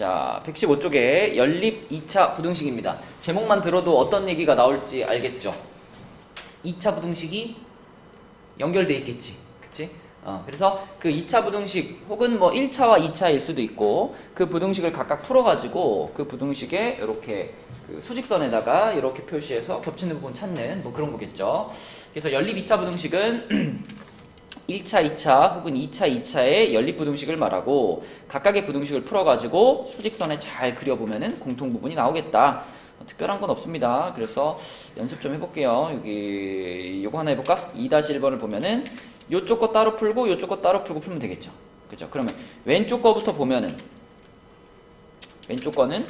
자, 115쪽에 연립 2차 부등식입니다. 제목만 들어도 어떤 얘기가 나올지 알겠죠? 2차 부등식이 연결돼 있겠지. 그치? 그래서 그 2차 부등식 혹은 뭐 1차와 2차일 수도 있고 그 부등식을 각각 풀어가지고 그 부등식에 이렇게 그 수직선에다가 이렇게 표시해서 겹치는 부분 찾는 뭐 그런 거겠죠. 그래서 연립 2차 부등식은 1차, 2차 혹은 2차, 2차의 연립부등식을 말하고 각각의 부등식을 풀어가지고 수직선에 잘 그려보면은 공통부분이 나오겠다. 특별한 건 없습니다. 그래서 연습 좀 해볼게요. 여기 요거 하나 해볼까? 2-1번을 보면은 요쪽 거 따로 풀고 요쪽 거 따로 풀고 풀면 되겠죠. 그죠? 그러면 왼쪽 거부터 보면은 왼쪽 거는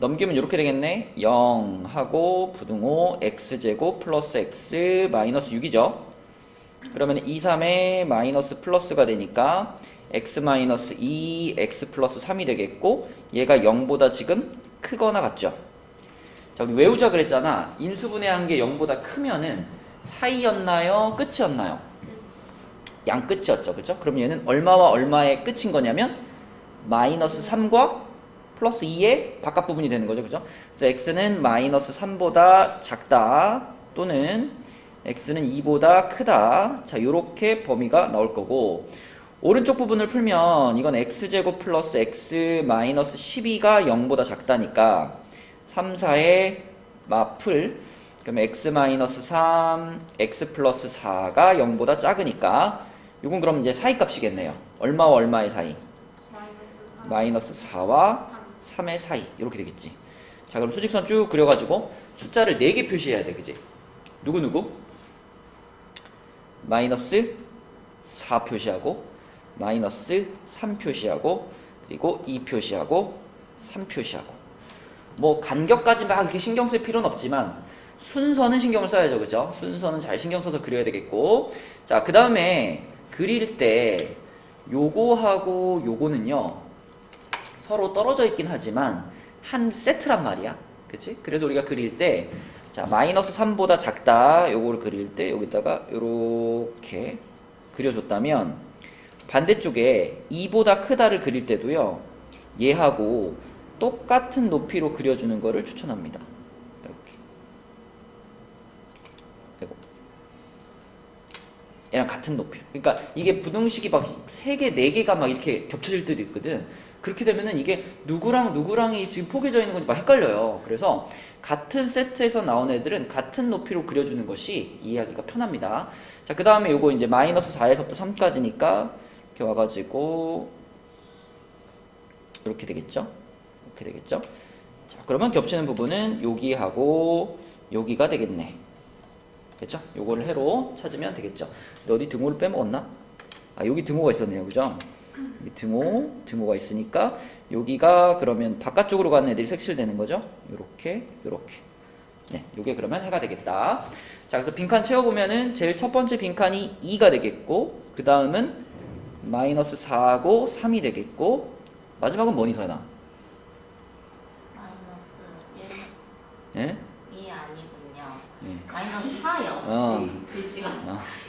넘기면 이렇게 되겠네. 0 하고 부등호 x제곱 플러스 x 마이너스 6이죠. 그러면 2, 3에 마이너스 플러스가 되니까 x 마이너스 2, x 플러스 3이 되겠고 얘가 0보다 지금 크거나 같죠. 자, 우리 외우자 그랬잖아. 인수분해한 게 0보다 크면은 사이였나요? 끝이었나요? 양끝이었죠. 그죠? 그럼 얘는 얼마와 얼마의 끝인 거냐면 마이너스 3과 플러스 2의 바깥 부분이 되는 거죠. 그죠? 그래서 x는 마이너스 3보다 작다 또는 x는 2보다 크다. 자, 요렇게 범위가 나올 거고 오른쪽 부분을 풀면 이건 x제곱 플러스 x 마이너스 12가 0보다 작다니까 3, 4의 마풀 그럼 x 마이너스 3, x 플러스 4가 0보다 작으니까 요건 그럼 이제 사이 값이겠네요. 얼마와 얼마의 사이? 마이너스 4와 3의 사이 이렇게 되겠지. 자, 그럼 수직선 쭉 그려가지고 숫자를 4개 표시해야 돼. 그지? 누구누구? 마이너스 4 표시하고 마이너스 3 표시하고 그리고 2 표시하고 3 표시하고 뭐 간격까지 막 이렇게 신경 쓸 필요는 없지만 순서는 신경을 써야죠. 그죠? 순서는 잘 신경 써서 그려야 되겠고 자, 그 다음에 그릴 때 요거하고 요거는요 서로 떨어져 있긴 하지만 한 세트란 말이야. 그치? 그래서 우리가 그릴 때 자, 마이너스 3보다 작다 요거를 그릴 때 여기다가 요렇게 그려줬다면 반대쪽에 2보다 크다를 그릴 때도요 얘하고 똑같은 높이로 그려주는 거를 추천합니다. 이렇게 그리고 얘랑 같은 높이. 그러니까 이게 부등식이 막 3개, 4개가 막 이렇게 겹쳐질 때도 있거든. 그렇게 되면은 이게 누구랑 누구랑이 지금 포개져 있는 건지 막 헷갈려요. 그래서 같은 세트에서 나온 애들은 같은 높이로 그려주는 것이 이해하기가 편합니다. 자, 그 다음에 요거 이제 마이너스 4에서부터 3까지니까 이렇게 와가지고 이렇게 되겠죠? 이렇게 되겠죠? 자, 그러면 겹치는 부분은 여기하고 여기가 되겠네. 됐죠? 요거를 해로 찾으면 되겠죠. 근데 어디 등호를 빼먹었나? 아, 여기 등호가 있었네요. 그죠? 여기 등호가 있으니까 여기가 그러면 바깥쪽으로 가는 애들이 색칠되는 거죠. 요렇게 요렇게. 네, 요게 그러면 해가 되겠다. 자, 그래서 빈칸 채워보면은 제일 첫 번째 빈칸이 2가 되겠고 그 다음은 마이너스 4하고 3이 되겠고 마지막은 뭐니 서연아? 마이너스 1. 예? 2 아니군요. 예. 마이너스 4요. 어. 글씨가.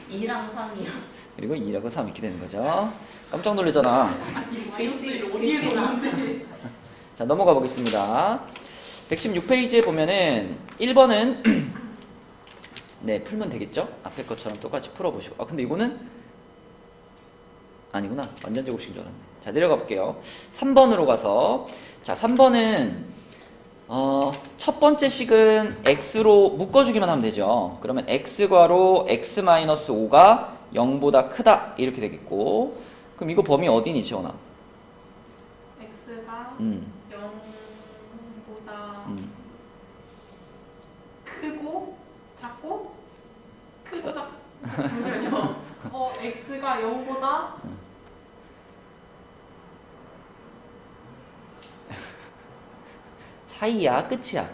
2랑 3이요. 그리고 2라고 3 이렇게 되는 거죠. 깜짝 놀랐잖아. 글씨 어디에 넣었는데? 자, 넘어가 보겠습니다. 116페이지에 보면은 1번은 네, 풀면 되겠죠? 앞에 것처럼 똑같이 풀어보시고. 아, 근데 이거는 아니구나. 완전 제곱식인 줄 알았네. 자, 내려가 볼게요. 3번으로 가서 자, 3번은 첫 번째 식은 x로 묶어주기만 하면 되죠. 그러면 x괄호 x-5가 0보다 크다 이렇게 되겠고 그럼 이거 범위 어디니 지원아? x가 0보다 크고 작고 크고 작 잠시만요. x가 0보다 사이야? 끝이야?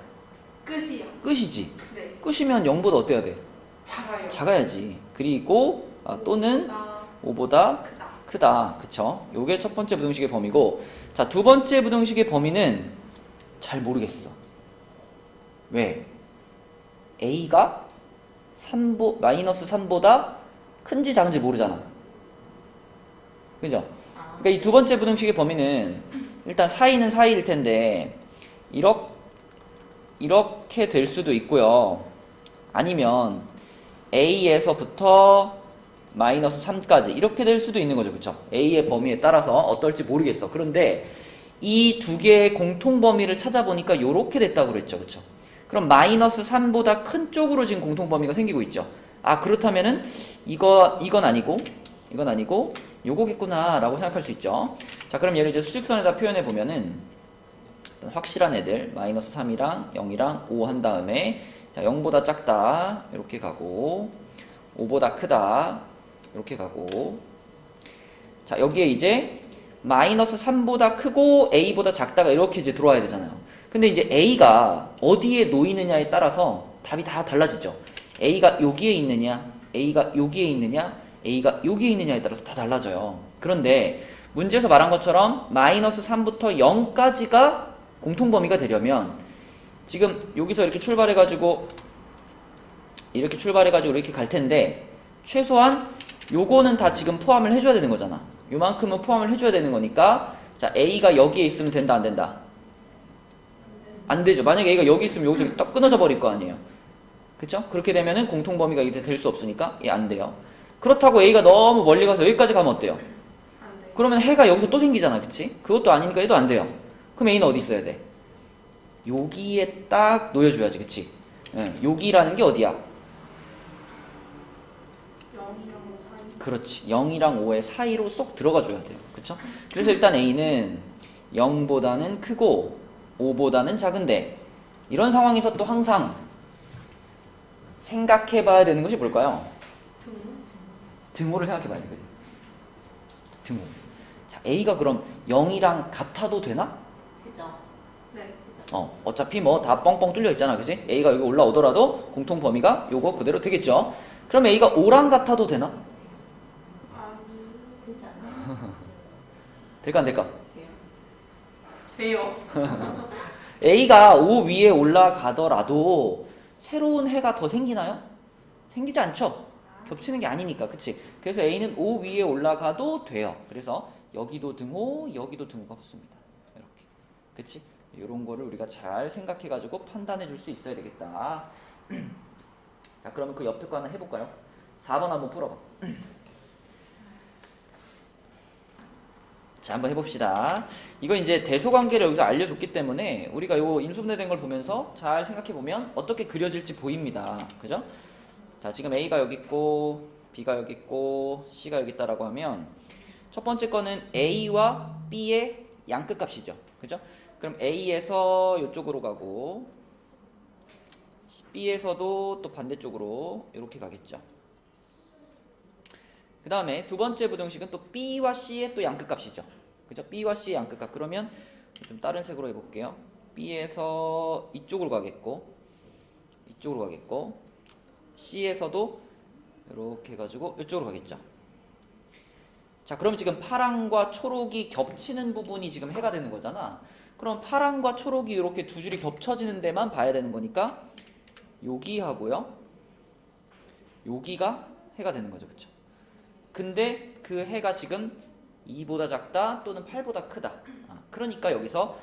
끝이요. 끝이지? 네. 끝이면 0보다 어때야 돼? 작아요. 작아야지. 그리고 또는 보다 5보다 크다. 크다. 그쵸? 요게 첫 번째 부등식의 범위고 자, 두 번째 부등식의 범위는 잘 모르겠어. 왜? a가 마이너스 3보다 큰지 작은지 모르잖아. 그죠? 그러니까 이 두 번째 부등식의 범위는 일단 사이는 사이일 텐데 이렇게 될 수도 있고요. 아니면 a에서부터 마이너스 3까지 이렇게 될 수도 있는 거죠. 그쵸? a의 범위에 따라서 어떨지 모르겠어. 그런데 이 두 개의 공통 범위를 찾아보니까 이렇게 됐다고 그랬죠. 그쵸? 그럼 마이너스 3보다 큰 쪽으로 지금 공통 범위가 생기고 있죠. 아, 그렇다면은 이건 아니고 요거겠구나 라고 생각할 수 있죠. 자, 그럼 얘를 이제 수직선에다 표현해 보면은 확실한 애들 마이너스 3이랑 0이랑 5 한 다음에 자, 0보다 작다 이렇게 가고 5보다 크다 이렇게 가고 자, 여기에 이제 마이너스 3보다 크고 a보다 작다가 이렇게 이제 들어와야 되잖아요. 근데 이제 a가 어디에 놓이느냐에 따라서 답이 다 달라지죠. a가 여기에 있느냐, a가 여기에 있느냐, a가 여기에 있느냐에 따라서 다 달라져요. 그런데 문제에서 말한 것처럼 마이너스 3부터 0까지가 공통범위가 되려면 지금 여기서 이렇게 출발해가지고 이렇게 갈 텐데 최소한 요거는 다 지금 포함을 해줘야 되는 거잖아. 요만큼은 포함을 해줘야 되는 거니까 자, a가 여기에 있으면 된다 안 된다? 안 되죠. 만약에 a가 여기 있으면 여기서 딱 끊어져 버릴 거 아니에요. 그쵸? 그렇게 되면은 공통범위가 이게 될 수 없으니까 안 돼요. 그렇다고 a가 너무 멀리 가서 여기까지 가면 어때요? 안 돼. 그러면 해가 여기서 또 생기잖아. 그치? 그것도 아니니까 얘도 안 돼요. 그럼 a는 어디 있어야 돼? 여기에 딱 놓여줘야지. 그치? 예, 여기라는 게 어디야? 0이랑 5 사이. 그렇지. 0이랑 5의 사이로 쏙 들어가 줘야 돼요. 그쵸? 그래서 일단 a는 0보다는 크고 5보다는 작은데 이런 상황에서 또 항상 생각해 봐야 되는 것이 뭘까요? 등호를 생각해 봐야 되거든요. 등호. 자, a가 그럼 0이랑 같아도 되나? 되죠. 네. 어차피 뭐 다 뻥뻥 뚫려 있잖아. 그지? a가 여기 올라오더라도 공통 범위가 요거 그대로 되겠죠. 그럼 a가 5랑 같아도 되나? 아니. 되지 않나요? 될까 안 될까? 돼요. 돼요. a가 5 위에 올라가더라도 새로운 해가 더 생기나요? 생기지 않죠? 겹치는 게 아니니까. 그치? 그래서 a는 5 위에 올라가도 돼요. 그래서 여기도 등호, 여기도 등호가 붙습니다. 이렇게. 그치? 이런 거를 우리가 잘 생각해 가지고 판단해 줄 수 있어야 되겠다. 자, 그러면 그 옆에 거 하나 해볼까요? 4번 한번 풀어봐. 자, 한번 해봅시다. 이거 이제 대소관계를 여기서 알려줬기 때문에 우리가 요 인수분해된 걸 보면서 잘 생각해보면 어떻게 그려질지 보입니다. 그죠? 자, 지금 A가 여기 있고 B가 여기 있고 C가 여기 있다라고 하면 첫 번째 거는 A와 B의 양끝값이죠. 그죠? 그럼 A에서 이쪽으로 가고 B에서도 또 반대쪽으로 이렇게 가겠죠. 그 다음에 두 번째 부등식은 또 B와 C의 또 양끝값이죠. 그죠? B와 C의 양끝값. 그러면 좀 다른 색으로 해볼게요. B에서 이쪽으로 가겠고 C에서도 이렇게 해가지고 이쪽으로 가겠죠. 자, 그럼 지금 파랑과 초록이 겹치는 부분이 지금 해가 되는 거잖아. 그럼 파랑과 초록이 이렇게 두 줄이 겹쳐지는 데만 봐야 되는 거니까 여기하고요, 여기가 해가 되는 거죠. 그쵸? 근데 그 해가 지금 2보다 작다 또는 8보다 크다. 그러니까 여기서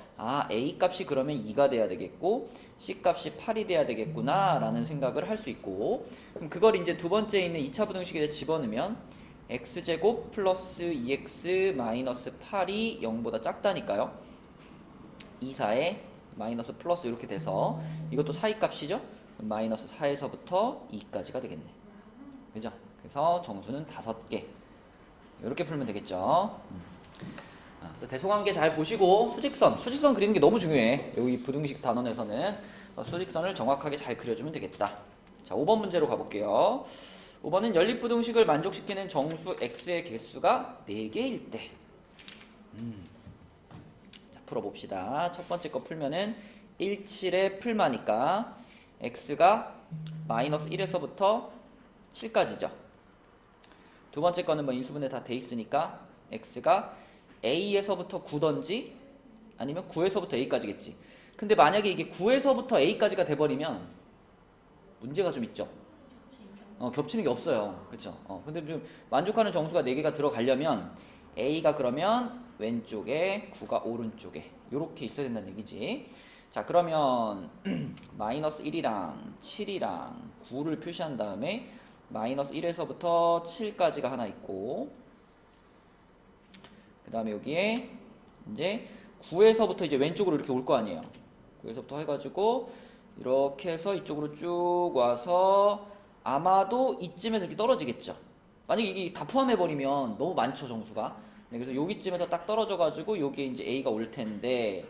A 값이 그러면 2가 돼야 되겠고 C 값이 8이 돼야 되겠구나 라는 생각을 할 수 있고, 그럼 그걸 이제 두 번째 있는 2차 부등식에 집어넣으면 x제곱 플러스 2x 마이너스 8이 0보다 작다니까요. 2, 4에 마이너스 플러스 이렇게 돼서 이것도 사이 값이죠. 마이너스 4에서부터 2까지가 되겠네. 그죠? 그래서 정수는 5개. 이렇게 풀면 되겠죠. 대소관계 잘 보시고 수직선 그리는 게 너무 중요해. 여기 부등식 단원에서는 수직선을 정확하게 잘 그려주면 되겠다. 자, 5번 문제로 가볼게요. 5번은 연립부등식을 만족시키는 정수 x의 개수가 4개일 때. 자, 풀어봅시다. 첫 번째 거 풀면은 1, 7에 풀마니까 x가 마이너스 1에서부터 7까지죠. 두 번째 거는 뭐 인수분해 다 돼 있으니까 x가 a에서부터 9던지 아니면 9에서부터 a까지겠지. 근데 만약에 이게 9에서부터 a까지가 돼버리면 문제가 좀 있죠. 겹치는 게 없어요. 그쵸? 근데 좀 만족하는 정수가 4개가 들어가려면 A가 그러면 왼쪽에 9가 오른쪽에 요렇게 있어야 된다는 얘기지. 자 그러면 마이너스 1이랑 7이랑 9를 표시한 다음에 마이너스 1에서부터 7까지가 하나 있고 그 다음에 여기에 이제 9에서부터 이제 왼쪽으로 이렇게 올 거 아니에요. 9에서부터 해가지고 이렇게 해서 이쪽으로 쭉 와서 아마도 이쯤에서 이렇게 떨어지겠죠. 만약에 이게 다 포함해버리면 너무 많죠, 정수가. 네, 그래서 여기쯤에서 딱 떨어져가지고 여기에 이제 A가 올 텐데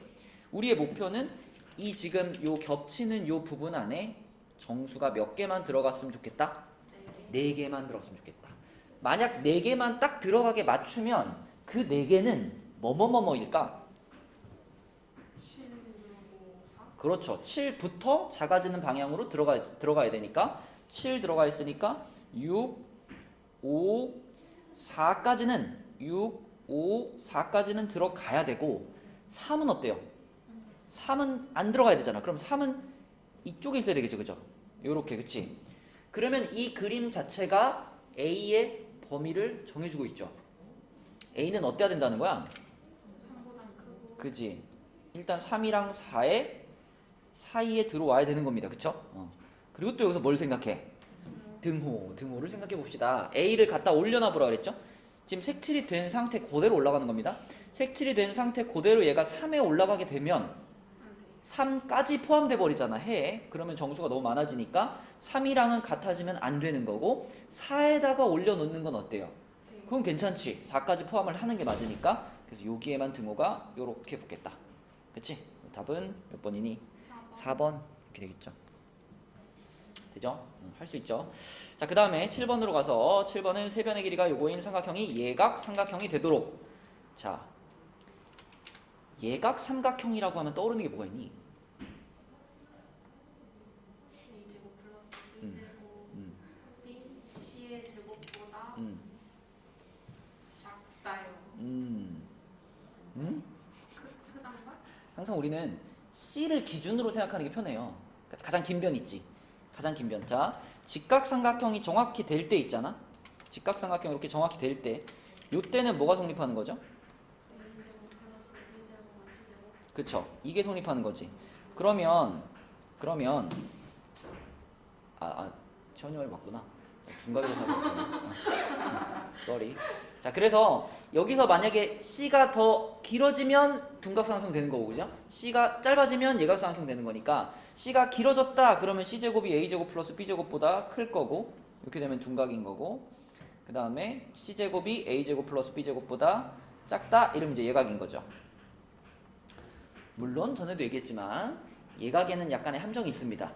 우리의 목표는 이 지금 요 겹치는 요 부분 안에 정수가 몇 개만 들어갔으면 좋겠다? 네. 4개만 들어갔으면 좋겠다. 만약 4개만 딱 들어가게 맞추면 그 4개는 뭐뭐뭐뭐일까? 7, 6, 5, 4. 그렇죠. 7부터 작아지는 방향으로 들어가야 되니까 7 들어가 있으니까 6, 5, 4까지는 6, 5, 4까지는 들어가야 되고 3은 어때요? 3은 안 들어가야 되잖아. 그럼 3은 이쪽에 있어야 되겠죠. 그죠? 요렇게 그치? 그러면 이 그림 자체가 A의 범위를 정해주고 있죠. A는 어때야 된다는 거야? 3보다 크고. 그지? 일단 3이랑 4의 사이에 들어와야 되는 겁니다. 그쵸? 그리고 또 여기서 뭘 생각해? 등호를 생각해 봅시다. A를 갖다 올려놔 보라 그랬죠? 지금 색칠이 된 상태 그대로 올라가는 겁니다. 색칠이 된 상태 그대로 얘가 3에 올라가게 되면 안 돼. 3까지 포함돼 버리잖아. 해. 그러면 정수가 너무 많아지니까 3이랑은 같아지면 안 되는 거고 4에다가 올려놓는 건 어때요? 네. 그건 괜찮지. 4까지 포함을 하는 게 맞으니까. 그래서 여기에만 등호가 요렇게 붙겠다. 그치? 답은 몇 번이니? 4번. 4번 이렇게 되겠죠. 되죠? 할 수 있죠. 자, 그 다음에 7번으로 가서 7번은 세변의 길이가 요거인 삼각형이 예각 삼각형이 되도록. 자, 예각 삼각형이라고 하면 떠오르는 게 뭐가 있니? A제곱 플러스 B제곱 음. B, C의 제곱보다 음. 작다요. 크단가? 항상 우리는 C를 기준으로 생각하는 게 편해요. 그러니까 가장 긴 변 있지. 가장 긴 변. 자, 직각삼각형이 정확히 될 때 있잖아. 직각삼각형이 이렇게 정확히 될 때, 요때는 뭐가 성립하는 거죠? A제곱 플러스 B제곱은 C제곱. 그쵸? 이게 성립하는 거지. 그러면 천여를 맞구나. 중각에서 사고 쏘리. 자, 그래서 여기서 만약에 C가 더 길어지면 둔각삼각형 되는 거고, 그죠? C가 짧아지면 예각삼각형 되는 거니까 C가 길어졌다 그러면 C제곱이 A제곱 플러스 B제곱보다 클 거고, 이렇게 되면 둔각인 거고, 그 다음에 C제곱이 A제곱 플러스 B제곱보다 작다 이러면 이제 예각인 거죠. 물론 전에도 얘기했지만 예각에는 약간의 함정이 있습니다.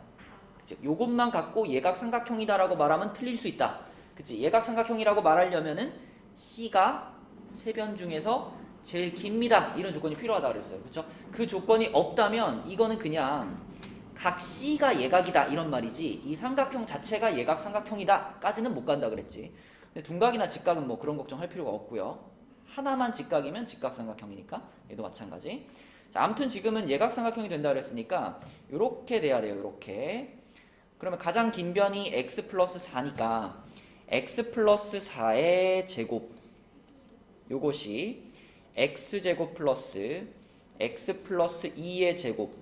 그치? 요것만 갖고 예각 삼각형이다라고 말하면 틀릴 수 있다. 그치? 예각 삼각형이라고 말하려면은 C가 세 변 중에서 제일 깁니다. 이런 조건이 필요하다 그랬어요. 그렇죠? 그 조건이 없다면 이거는 그냥 각 C가 예각이다 이런 말이지 이 삼각형 자체가 예각 삼각형이다까지는 못 간다 그랬지. 근데 둔각이나 직각은 뭐 그런 걱정할 필요가 없고요. 하나만 직각이면 직각삼각형이니까 얘도 마찬가지. 자, 아무튼 지금은 예각삼각형이 된다 그랬으니까 요렇게 돼야 돼요. 요렇게. 그러면 가장 긴 변이 x 플러스 4니까 x 플러스 4의 제곱 요것이 x제곱 플러스 x 플러스 2의 제곱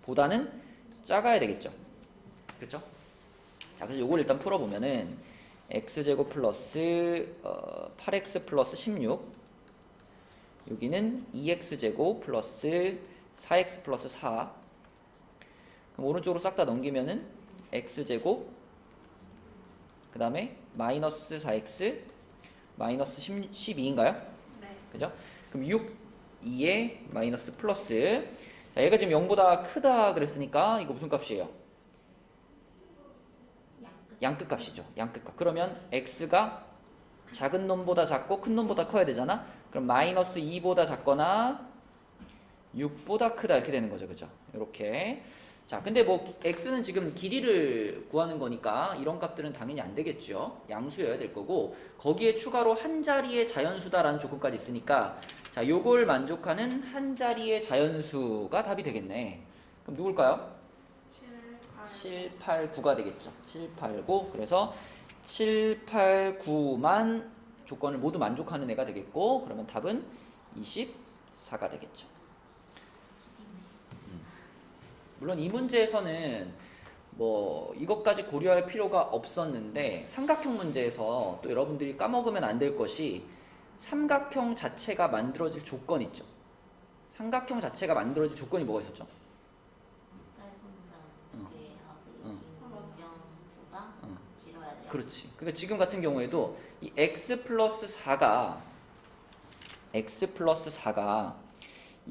보다는 작아야 되겠죠. 그렇죠? 자, 그래서 요걸 일단 풀어보면은 x제곱 플러스 8x 플러스 16 여기는 2x제곱 플러스 4x 플러스 4 그럼 오른쪽으로 싹 다 넘기면은 x제곱 그 다음에 마이너스 4x 마이너스 12인가요? 네. 그죠? 그럼 6, 2에 마이너스 플러스 자, 얘가 지금 0보다 크다 그랬으니까 이거 무슨 값이에요? 양끝 값이죠. 양끝 값. 그러면 x가 작은 놈보다 작고 큰 놈보다 커야 되잖아. 그럼 마이너스 2보다 작거나 6보다 크다 이렇게 되는 거죠. 그죠? 이렇게. 자, 근데 뭐 x는 지금 길이를 구하는 거니까 이런 값들은 당연히 안 되겠죠. 양수여야 될 거고 거기에 추가로 한 자리의 자연수다라는 조건까지 있으니까 자, 요걸 만족하는 한 자리의 자연수가 답이 되겠네. 그럼 누굴까요? 7, 8, 9가 되겠죠. 7, 8, 9. 그래서 7, 8, 9만 조건을 모두 만족하는 애가 되겠고, 그러면 답은 24가 되겠죠. 물론 이 문제에서는 뭐 이것까지 고려할 필요가 없었는데, 삼각형 문제에서 또 여러분들이 까먹으면 안 될 것이 삼각형 자체가 만들어질 조건 있죠. 삼각형 자체가 만들어질 조건이 뭐가 있었죠? 짧은 면 2개 하고 응. 긴 면보다 응. 길어야 돼요. 그렇지. 그러니까 지금 같은 경우에도 이 x 플러스 4가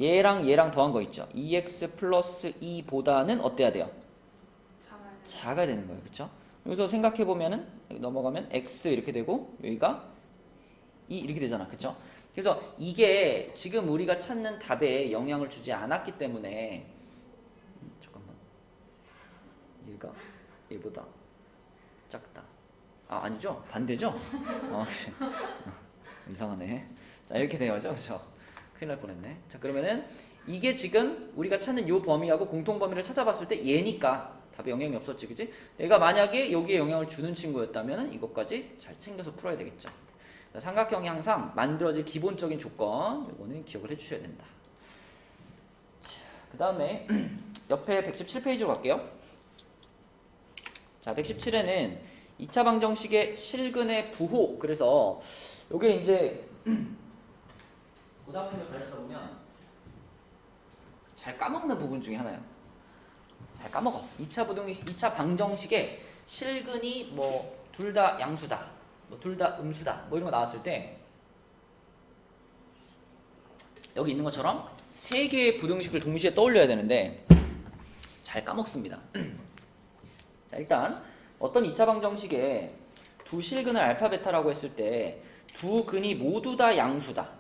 얘랑 더한 거 있죠. 2x 플러스 2보다는 어때야 돼요? 작아야 되는 거예요. 그렇죠? 여기서 생각해 보면은 넘어가면 x 이렇게 되고 여기가 2 이렇게 되잖아. 그렇죠? 그래서 이게 지금 우리가 찾는 답에 영향을 주지 않았기 때문에 잠깐만. 얘가 얘보다 작다. 아, 아니죠? 반대죠? 이상하네. 자, 이렇게 되어죠. 그렇죠? 큰일 날 뻔했네. 자, 그러면은 이게 지금 우리가 찾는 요 범위하고 공통 범위를 찾아봤을 때 얘니까 답에 영향이 없었지, 그지? 얘가 만약에 여기에 영향을 주는 친구였다면 이것까지 잘 챙겨서 풀어야 되겠죠. 자, 삼각형이 항상 만들어질 기본적인 조건, 이거는 기억을 해주셔야 된다. 그 다음에 옆에 117페이지로 갈게요. 자, 117에는 2차 방정식의 실근의 부호. 그래서 요게 이제 고등학생들 가르치다 보면 잘 까먹는 부분 중에 하나예요. 잘 까먹어. 2차 방정식의 실근이 뭐 둘 다 양수다, 뭐 둘 다 음수다, 뭐 이런 거 나왔을 때 여기 있는 것처럼 세 개의 부등식을 동시에 떠올려야 되는데 잘 까먹습니다. 자, 일단 어떤 2차 방정식에 두 실근을 알파 베타라고 했을 때 두 근이 모두 다 양수다.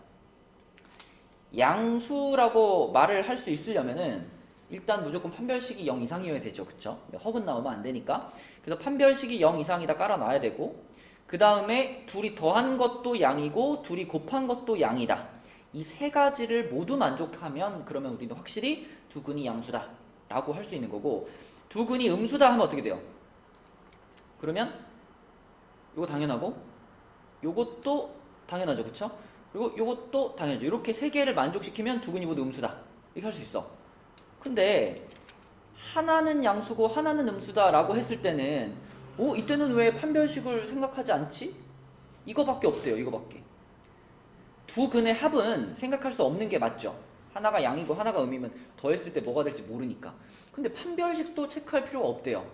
양수라고 말을 할 수 있으려면은 일단 무조건 판별식이 0 이상이어야 되죠. 그쵸? 허근 나오면 안 되니까. 그래서 판별식이 0 이상이다 깔아놔야 되고, 그 다음에 둘이 더한 것도 양이고 둘이 곱한 것도 양이다. 이 세 가지를 모두 만족하면 그러면 우리는 확실히 두 근이 양수다 라고 할 수 있는 거고, 두 근이 음수다 하면 어떻게 돼요? 그러면 이거 당연하고 요것도 당연하죠. 그쵸? 그리고 요것도 당연하죠. 이렇게 세 개를 만족시키면 두 근이 모두 음수다 이렇게 할 수 있어. 근데 하나는 양수고 하나는 음수다 라고 했을 때는 이때는 왜 판별식을 생각하지 않지? 이거밖에 없대요. 이거밖에. 두 근의 합은 생각할 수 없는 게 맞죠. 하나가 양이고 하나가 음이면 더했을 때 뭐가 될지 모르니까. 근데 판별식도 체크할 필요가 없대요.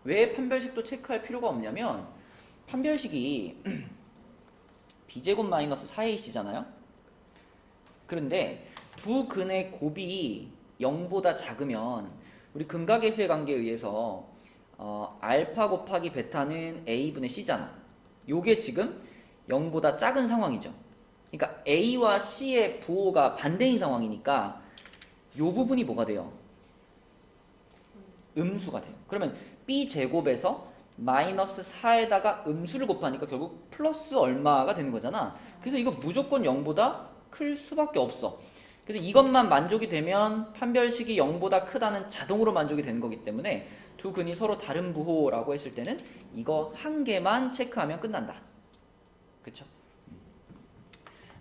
왜 판별식도 체크할 필요가 없냐면 판별식이 b제곱 마이너스 4ac잖아요. 그런데 두 근의 곱이 0보다 작으면 우리 근각계수의 관계에 의해서 알파 곱하기 베타는 a분의 c잖아. 요게 지금 0보다 작은 상황이죠. 그러니까 a와 c의 부호가 반대인 상황이니까 요 부분이 뭐가 돼요? 음수가 돼요. 그러면 b제곱에서 마이너스 4에다가 음수를 곱하니까 결국 플러스 얼마가 되는 거잖아. 그래서 이거 무조건 0보다 클 수밖에 없어. 그래서 이것만 만족이 되면 판별식이 0보다 크다는 자동으로 만족이 되는 거기 때문에 두 근이 서로 다른 부호라고 했을 때는 이거 한 개만 체크하면 끝난다. 그쵸?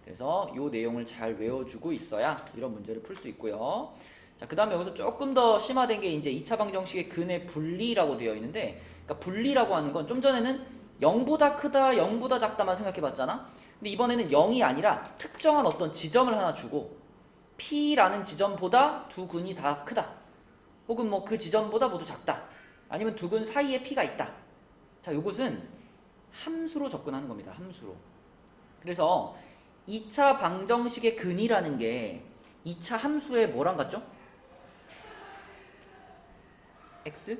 그래서 이 내용을 잘 외워주고 있어야 이런 문제를 풀 수 있고요. 자, 그 다음에 여기서 조금 더 심화된 게 이제 2차 방정식의 근의 분리라고 되어 있는데, 그러니까 분리라고 하는 건 좀 전에는 0보다 크다, 0보다 작다만 생각해 봤잖아. 근데 이번에는 0이 아니라 특정한 어떤 지점을 하나 주고 P라는 지점보다 두 근이 다 크다. 혹은 뭐 그 지점보다 모두 작다. 아니면 두 근 사이에 P가 있다. 자, 이것은 함수로 접근하는 겁니다. 함수로. 그래서 2차 방정식의 근이라는 게 2차 함수의 뭐랑 같죠? x?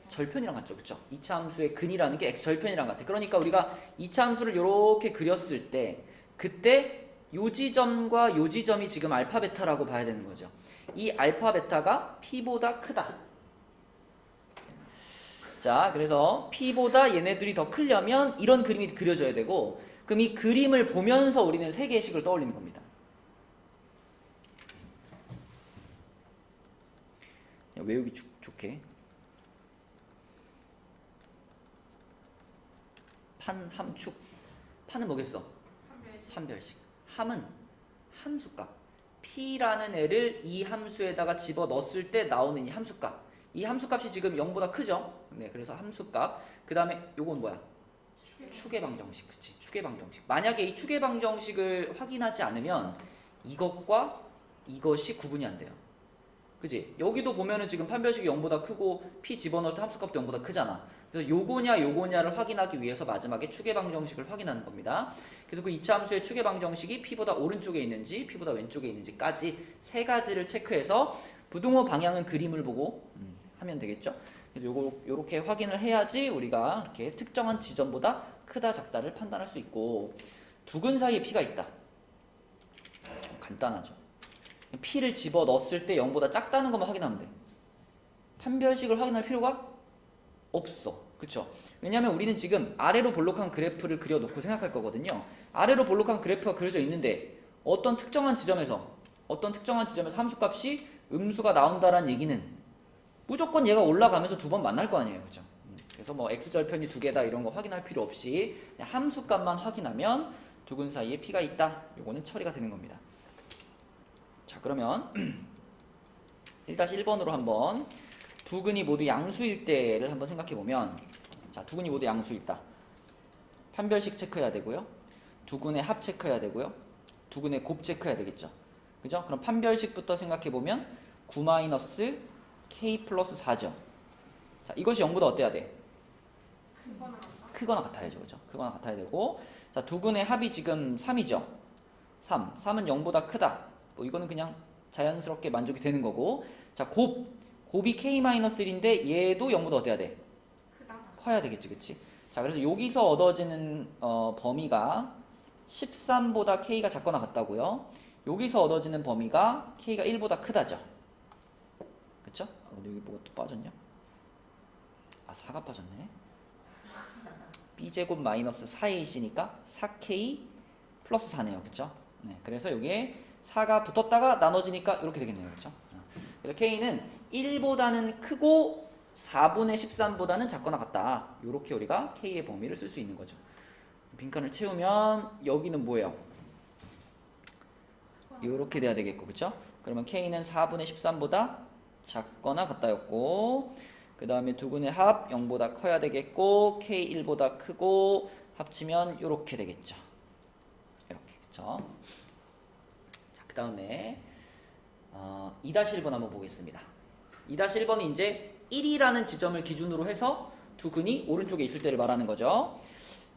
절편이랑 같죠. 그쵸? 2차 함수의 근이라는 게 x 절편이랑 같아. 그러니까 우리가 2차 함수를 이렇게 그렸을 때 그때 요 지점과 요 지점이 지금 알파 베타라고 봐야 되는 거죠. 이 알파 베타가 p보다 크다. 자, 그래서 p보다 얘네들이 더 크려면 이런 그림이 그려져야 되고, 그럼 이 그림을 보면서 우리는 세 개의 식을 떠올리는 겁니다. 외우기 좋게. 판함축. 파는 뭐겠어? 판별식. 판별식. 함은 함수값. p라는 애를 이 함수에다가 집어 넣었을 때 나오는 이 함수값. 이 함수값이 지금 0보다 크죠? 네, 그래서 함수값. 그 다음에 요건 뭐야? 추계방정식. 그치? 추계방정식. 만약에 이 추계방정식을 확인하지 않으면 이것과 이것이 구분이 안 돼요. 그지? 여기도 보면은 지금 판별식이 0보다 크고 p 집어넣을 때 함수값도 0보다 크잖아. 그래서 요거냐 요거냐를 확인하기 위해서 마지막에 추계방정식을 확인하는 겁니다. 그래서 그 2차 함수의 추계방정식이 p보다 오른쪽에 있는지 p보다 왼쪽에 있는지까지 세 가지를 체크해서 부등호 방향은 그림을 보고 하면 되겠죠. 그래서 요렇게 확인을 해야지 우리가 이렇게 특정한 지점보다 크다 작다를 판단할 수 있고, 두근 사이에 p가 있다. 간단하죠. p를 집어 넣었을 때 0보다 작다는 것만 확인하면 돼. 판별식을 확인할 필요가 없어. 그쵸? 왜냐하면 우리는 지금 아래로 볼록한 그래프를 그려놓고 생각할 거거든요. 아래로 볼록한 그래프가 그려져 있는데 어떤 특정한 지점에서 함수값이 음수가 나온다라는 얘기는 무조건 얘가 올라가면서 두 번 만날 거 아니에요. 그죠? 그래서 뭐 x절편이 두 개다 이런 거 확인할 필요 없이 그냥 함수값만 확인하면 두근 사이에 p가 있다. 요거는 처리가 되는 겁니다. 자, 그러면 1-1번으로 한번 두근이 모두 양수일 때를 한번 생각해 보면, 자, 두근이 모두 양수일 때 판별식 체크해야 되고요. 두근의 합 체크해야 되고요. 두근의 곱 체크해야 되겠죠. 그죠? 그럼 판별식부터 생각해 보면 9-k 플러스 4죠. 자, 이것이 0보다 어때야 돼? 크거나 같다. 크거나 같아야죠. 그죠? 크거나 같아야 되고, 자, 두근의 합이 지금 3이죠. 3. 3은 0보다 크다. 뭐 이거는 그냥 자연스럽게 만족이 되는 거고, 자, 곱이 k-1인데 얘도 0보다 어때야 돼? 크다. 커야 되겠지, 그치? 자, 그래서 여기서 얻어지는 범위가 13보다 k가 작거나 같다고요. 여기서 얻어지는 범위가 k가 1보다 크다죠. 그쵸? 아, 근데 여기 뭐가 또 빠졌냐? 아, 4가 빠졌네. b제곱 마이너스 4에 있으니까 4k 플러스 4네요. 그쵸? 네, 그래서 여기에 4가 붙었다가 나눠지니까 이렇게 되겠네요. 그쵸? 그래서 k는 1보다는 크고 4분의 13보다는 작거나 같다. 이렇게 우리가 k의 범위를 쓸 수 있는 거죠. 빈칸을 채우면 여기는 뭐예요? 이렇게 돼야 되겠고, 그쵸? 그러면 k는 4분의 13보다 작거나 같다였고, 그 다음에 두근의 합 0보다 커야 되겠고, k 1보다 크고 합치면 이렇게 되겠죠. 이렇게, 그쵸? 자, 그 다음에 2-1번 한번 보겠습니다. 2-1번은 이제 1이라는 지점을 기준으로 해서 두근이 오른쪽에 있을 때를 말하는 거죠.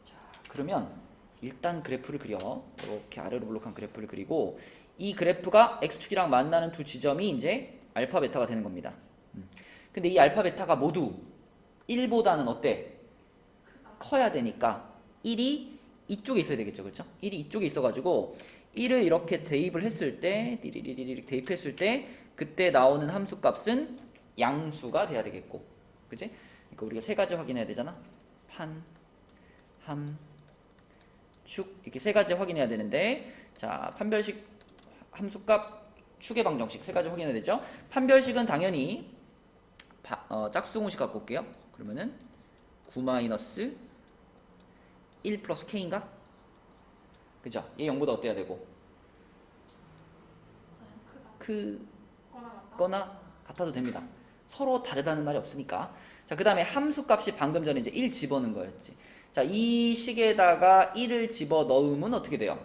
자, 그러면 일단 그래프를 그려. 이렇게 아래로 볼록한 그래프를 그리고 이 그래프가 x축이랑 만나는 두 지점이 이제 알파 베타가 되는 겁니다. 근데 이 알파 베타가 모두 1보다는 어때? 커야 되니까 1이 이쪽에 있어야 되겠죠. 그렇죠? 1이 이쪽에 있어가지고 1을 이렇게 대입을 했을 때, 띠리리리리 대입했을 때 그때 나오는 함수값은 양수가 돼야 되겠고, 그치? 그러니까 우리가 세 가지 확인해야 되잖아. 판, 함, 축 이렇게 세 가지 확인해야 되는데, 자, 판별식, 함수값, 축의 방정식 세 가지 확인해야 되죠. 판별식은 당연히 짝수공식 갖고 올게요. 그러면은 9-1 플러스 k인가? 그죠? 얘 0보다 어때야 되고? 크거나 같아도 됩니다. 서로 다르다는 말이 없으니까. 자, 그 다음에 함수값이 방금 전에 이제 1 집어넣은 거였지. 자, 이 식에다가 1을 집어넣으면 어떻게 돼요?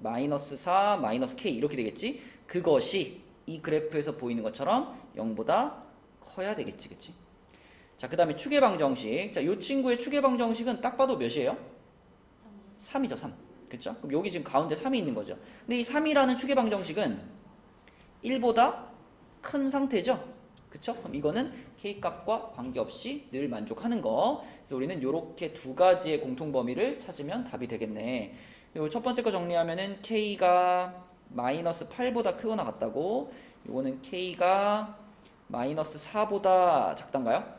마이너스 4 마이너스 k 이렇게 되겠지? 그것이 이 그래프에서 보이는 것처럼 0보다 커야 되겠지, 그치? 자, 그 다음에 추계방정식. 자, 이 친구의 추계방정식은 딱 봐도 몇이에요? 3이죠, 3. 그쵸? 그럼 여기 지금 가운데 3이 있는 거죠. 근데 이 3이라는 추계방정식은 1보다 큰 상태죠? 그쵸? 그럼 이거는 k값과 관계없이 늘 만족하는 거. 그래서 우리는 이렇게 두 가지의 공통범위를 찾으면 답이 되겠네. 그리고 첫 번째 거 정리하면은 k가 마이너스 8보다 크거나 같다고. 이거는 k가 마이너스 4보다 작단가요?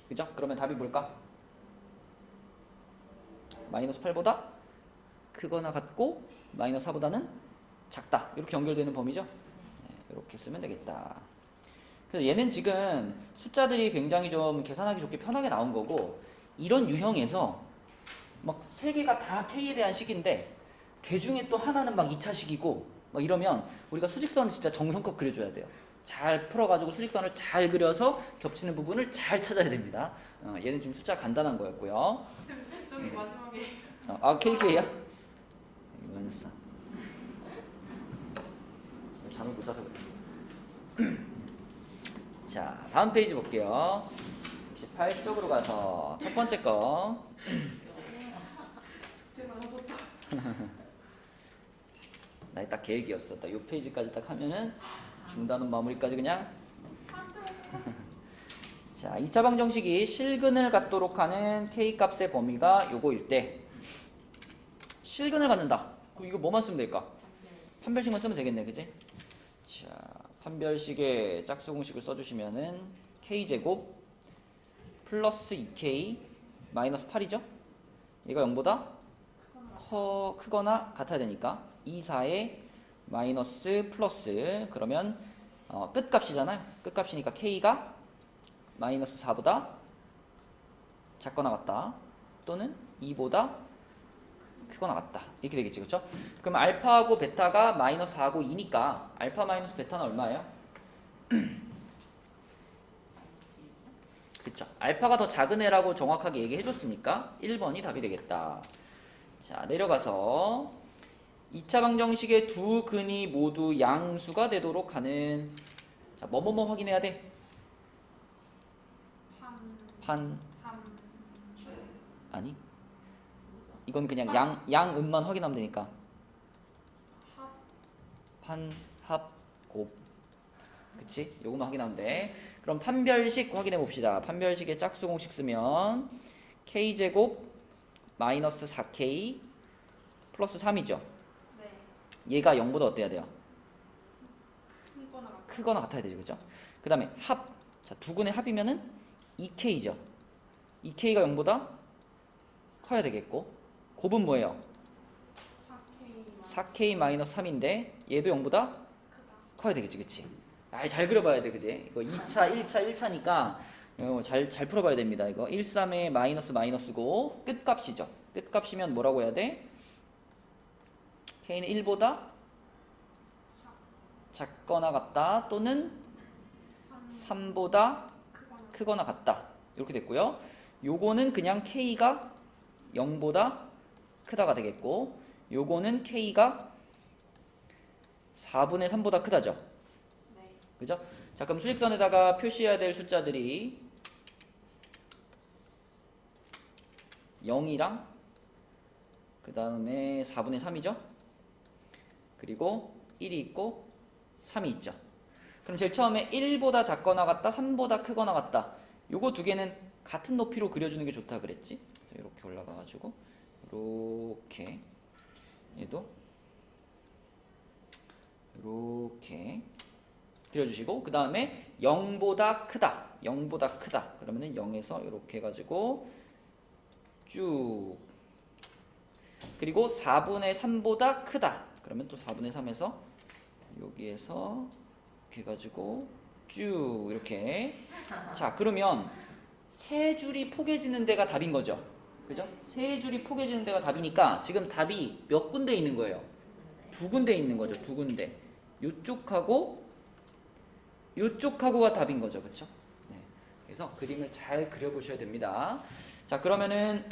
그죠? 그러면 답이 뭘까? 마이너스 8보다 크거나 같고 마이너스 4보다는 작다. 이렇게 연결되는 범위죠? 네, 이렇게 쓰면 되겠다. 그래서 얘는 지금 숫자들이 굉장히 좀 계산하기 좋게 편하게 나온 거고, 이런 유형에서 막 세 개가 다 K에 대한 식인데 걔 중에 또 하나는 막 2차식이고 막 이러면 우리가 수직선을 진짜 정성껏 그려줘야 돼요. 잘 풀어가지고 수직선을 잘 그려서 겹치는 부분을 잘 찾아야 됩니다. 얘는 지금 숫자 간단한 거였고요. 저기 마지막에 KK야? 마이너스. 잠을 못 자서 그래. 자, 다음 페이지 볼게요. 68쪽으로 가서 첫 번째 거. 숙제 많아졌다. 나의 딱 계획이었어. 딱 요 페이지까지 딱 하면은 중단원 마무리까지 그냥. 자, 2차 방정식이 실근을 갖도록 하는 K 값의 범위가 요거일 때 실근을 갖는다. 그럼 이거 뭐만 쓰면 될까? 판별식만 쓰면 되겠네, 그지? 자, 판별식의 짝수 공식을 써주시면은 K제곱 플러스 2K 마이너스 8이죠? 얘가 0보다 크거나 같아야 되니까 2, 4에 마이너스 플러스 그러면 끝값이잖아요. 끝값이니까 K가 마이너스 4보다 작거나 같다. 또는 2보다 크거나 같다. 이렇게 되겠지, 그렇죠? 그럼 알파하고 베타가 마이너스 4하고 2니까 알파 마이너스 베타는 얼마예요? 그쵸? 알파가 더 작은 애라고 정확하게 얘기해 줬으니까 1번이 답이 되겠다. 자, 내려가서 2차 방정식의 두 근이 모두 양수가 되도록 하는, 자, 뭐뭐뭐 확인해야 돼? 아니, 이건 그냥 양음만 확인하면 되니까 판, 합, 곱. 그치? 요거만 확인하면 돼. 그럼 판별식 확인해 봅시다. 판별식의 짝수 공식 쓰면 K제곱 마이너스 4K 플러스 3이죠. 네. 얘가 0보다 어때야 돼요? 크거나 같다. 크거나 같아야 되죠, 그죠? 그 다음에 합. 자, 두 근의 합이면은 2K죠. 2K가 0보다 커야 되겠고, 곱은 뭐예요? 4K 마이너스 3인데 얘도 0보다 커야 되겠지, 그치? 잘 그려봐야 돼, 그지? 이거 2차, 1차, 1차니까 잘 풀어봐야 됩니다. 이거 1, 3의 마이너스 마이너스고 끝값이죠. 끝값이면 뭐라고 해야 돼? K는 1보다 작거나 같다 또는 3보다 크거나 같다. 이렇게 됐고요. 요거는 그냥 K가 0보다 크다가 되겠고, 요거는 K가 4분의 3보다 크다죠. 네. 그죠? 자, 그럼 수직선에다가 표시해야 될 숫자들이 0이랑 그 다음에 4분의 3이죠. 그리고 1이 있고 3이 있죠. 그럼 제일 처음에 1보다 작거나 같다, 3보다 크거나 같다. 요거 두 개는 같은 높이로 그려주는 게 좋다 그랬지. 그래서 이렇게 올라가가지고 이렇게 얘도 이렇게 그려주시고, 그 다음에 0보다 크다, 0보다 크다. 그러면은 0에서 이렇게 해가지고 쭉, 그리고 4분의 3보다 크다. 그러면 또 4분의 3에서 여기에서 이렇게 해가지고 쭉 이렇게. 자, 그러면 세 줄이 포개지는 데가 답인 거죠. 그죠? 세 줄이 포개지는 데가 답이니까 지금 답이 몇 군데 있는 거예요? 두 군데 있는 거죠. 두 군데. 요쪽하고 요쪽하고가 답인 거죠. 그쵸? 네. 그래서 그림을 잘 그려보셔야 됩니다. 자, 그러면은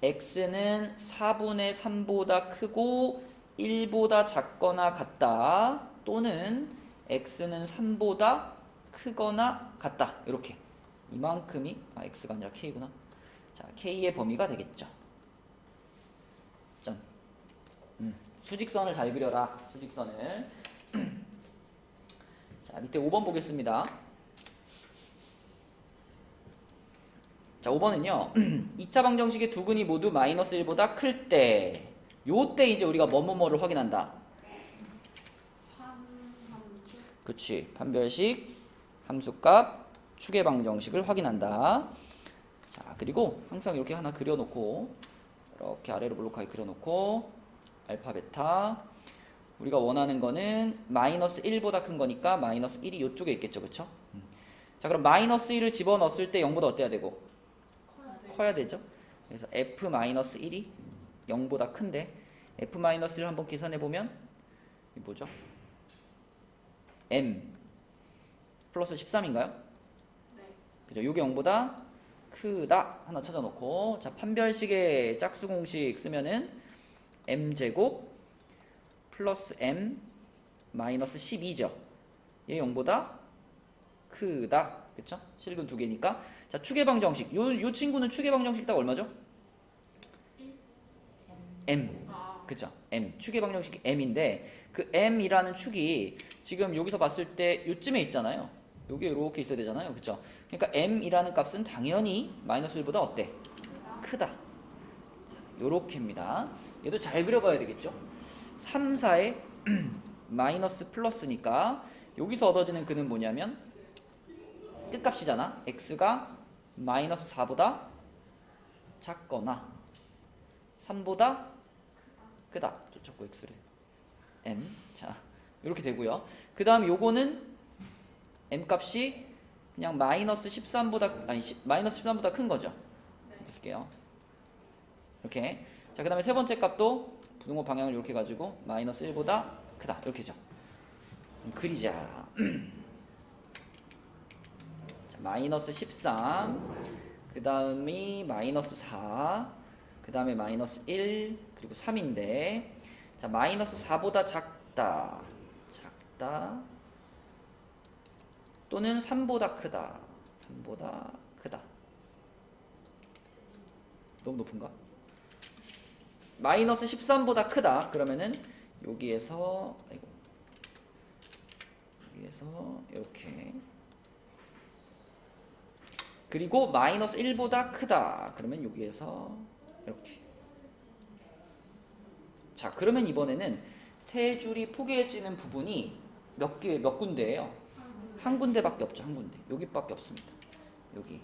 x는 4분의 3보다 크고 1보다 작거나 같다, 또는 x는 3보다 크거나 같다. 이렇게 이만큼이 x가 아니라 k구나. 자, k의 범위가 되겠죠. 짠. 수직선을 잘 그려라. 수직선을. 자, 밑에 5번 보겠습니다. 자, 5번은요 2차 방정식의 두 근이 모두 마이너스 1보다 클 때, 요때 이제 우리가 뭐뭐뭐를 확인한다. 그치, 판별식, 함수값, 추계 방정식을 확인한다. 자, 그리고 항상 이렇게 하나 그려놓고, 이렇게 아래로 볼록하게 그려놓고 알파 베타 우리가 원하는 거는 마이너스 1보다 큰 거니까 마이너스 1이 이쪽에 있겠죠. 그쵸? 자, 그럼 마이너스 1을 집어넣었을 때 0보다 어때야 되고? 커야 되죠. 그래서 f-1이 0보다 큰데 f-1을 한번 계산해 보면 이 뭐죠? m 플러스 13인가요? 네. 그죠? 요게 0보다 크다 하나 찾아놓고, 자, 판별식의 짝수 공식 쓰면은 m제곱 플러스 m 마이너스 12죠. 얘 0보다 크다. 그쵸? 실근 두 개니까. 자, 추계방 정식. 요 친구는 추계방 정식 딱 얼마죠? m. 아. 그쵸? m. 추계방 정식이 m인데 그 m이라는 축이 지금 여기서 봤을 때 요쯤에 있잖아요. 여기 이렇게 있어야 되잖아요. 그쵸? 그러니까 m이라는 값은 당연히 마이너스 1보다 어때? 크다. 자, 요렇게입니다. 얘도 잘 그려봐야 되겠죠? 3, 4에 마이너스 플러스니까 여기서 얻어지는 그는 뭐냐면 끝값이잖아. x가 마이너스 4보다 작거나 3보다 크다. 또 자꾸 x를 m. 자, 이렇게 되고요. 그 다음 요거는 m 값이 그냥 마이너스 13보다 마이너스 13보다 큰 거죠. 이렇게 쓸게요. 이렇게. 자, 그 다음에 세 번째 값도 부등호 방향을 이렇게 가지고 마이너스 1보다 크다. 이렇게죠. 그리자. 자, 마이너스 13. 그 다음이 마이너스 4. 그 다음에 마이너스 1. 그리고 3인데. 자, 마이너스 4보다 작다. 또는 3보다 크다. 3보다 크다. 너무 높은가? 마이너스 13보다 크다. 그러면은 여기에서 이렇게. 그리고 마이너스 1보다 크다. 그러면 여기에서 이렇게. 자, 그러면 이번에는 세 줄이 포개해지는 부분이 몇 군데예요? 한 군데밖에 없죠. 한 군데. 여기밖에 없습니다. 여기. 네,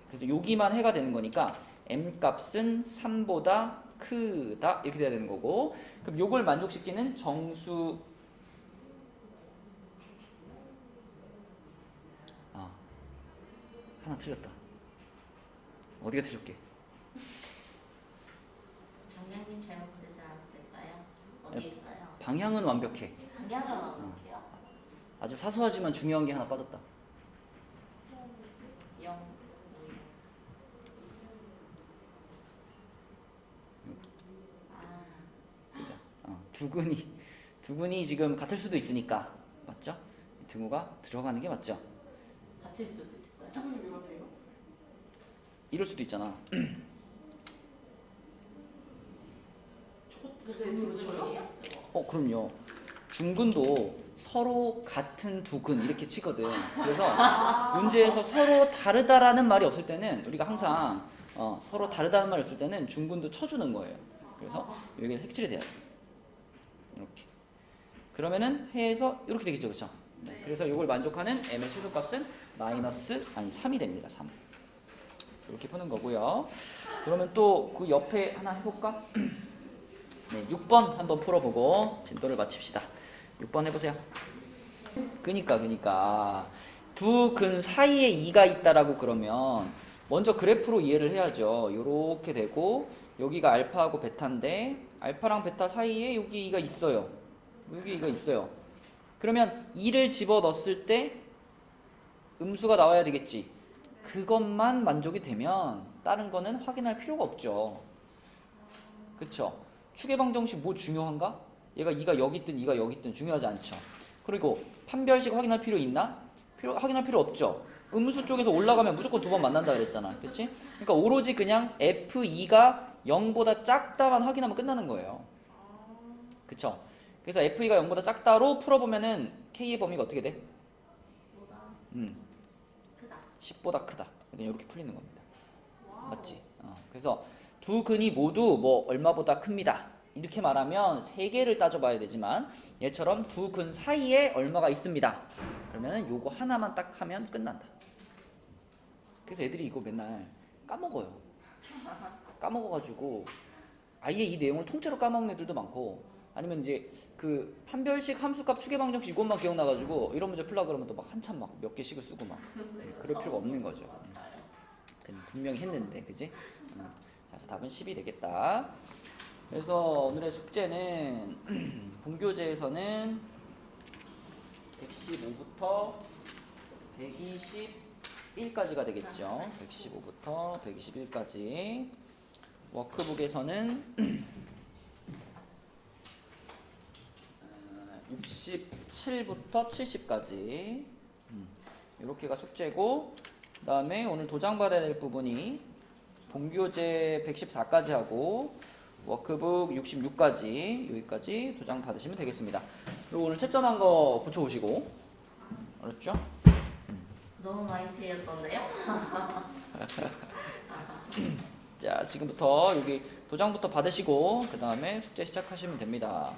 그래서 여기만 해가 되는 거니까 m 값은 3보다 크다 이렇게 돼야 되는 거고, 그럼 요걸 만족시키는 정수 하나 틀렸다. 어디가 틀렸게? 방향이 잘못되지 않았을까요? 어디일까요? 방향은 완벽해. 방향을 완벽해요. 아주 사소하지만 중요한 게 하나 빠졌다. 0. 그죠? 두 근이 지금 같을 수도 있으니까, 맞죠? 등호가 들어가는 게 맞죠? 같을 수도 있어요. 조금 왜 같아요? 이럴 수도 있잖아. 저거 저요? 그럼요. 중근도 서로 같은 두 근 이렇게 치거든. 그래서 문제에서 서로 다르다라는 말이 없을 때는 우리가 항상 서로 다르다는 말이 없을 때는 중근도 쳐주는 거예요. 그래서 여기에 색칠이 돼야 돼. 이렇게. 그러면은 해에서 이렇게 되겠죠, 그렇죠? 네. 그래서 이걸 만족하는 m의 최소값은 마이너스 3이 됩니다. 3. 이렇게 푸는 거고요. 그러면 또 그 옆에 하나 해볼까? 네, 6번 한번 풀어보고 진도를 마칩시다. 6번 해보세요. 그니까 두 근 사이에 2가 있다라고 그러면 먼저 그래프로 이해를 해야죠. 요렇게 되고 여기가 알파하고 베타인데 알파랑 베타 사이에 여기 2가 있어요. 여기 2가 있어요. 그러면 2를 집어넣었을 때 음수가 나와야 되겠지. 그것만 만족이 되면 다른 거는 확인할 필요가 없죠. 그쵸? 추계방 정식 뭐 중요한가? 얘가 2가 여기 있든 2가 여기 있든 중요하지 않죠. 그리고 판별식 확인할 필요 있나? 확인할 필요 없죠. 음수 쪽에서 올라가면 무조건 두 번 만난다 그랬잖아. 그치? 그러니까 오로지 그냥 F2가 0보다 작다만 확인하면 끝나는 거예요. 그쵸? 그래서 F2가 0보다 작다로 풀어보면은 K의 범위가 어떻게 돼? 10보다 크다. 10보다 크다. 이렇게 풀리는 겁니다. 맞지? 그래서 두 근이 모두 뭐 얼마보다 큽니다. 이렇게 말하면 세 개를 따져봐야 되지만 얘처럼 두 근 사이에 얼마가 있습니다. 그러면 요거 하나만 딱 하면 끝난다. 그래서 애들이 이거 맨날 까먹어요. 까먹어가지고 아예 이 내용을 통째로 까먹는 애들도 많고 아니면 이제 그 판별식 함수값 추계방정식 이것만 기억나가지고 이런 문제 풀라 그러면 또 막 한참 막 몇 개씩을 쓰고 막 그럴 필요가 없는 거죠. 그냥 분명히 했는데, 그지? 자, 그래서 답은 10이 되겠다. 그래서 오늘의 숙제는 분교재에서는 115부터 121까지가 되겠죠. 115부터 121까지. 워크북에서는 67부터 70까지 이렇게가 숙제고, 그 다음에 오늘 도장 받아야 될 부분이 본교재 114까지 하고 워크북 66까지 여기까지 도장 받으시면 되겠습니다. 그리고 오늘 채점한 거 고쳐오시고, 알았죠? 너무 많이 틀렸던데요? 자, 지금부터 여기 도장부터 받으시고 그 다음에 숙제 시작하시면 됩니다.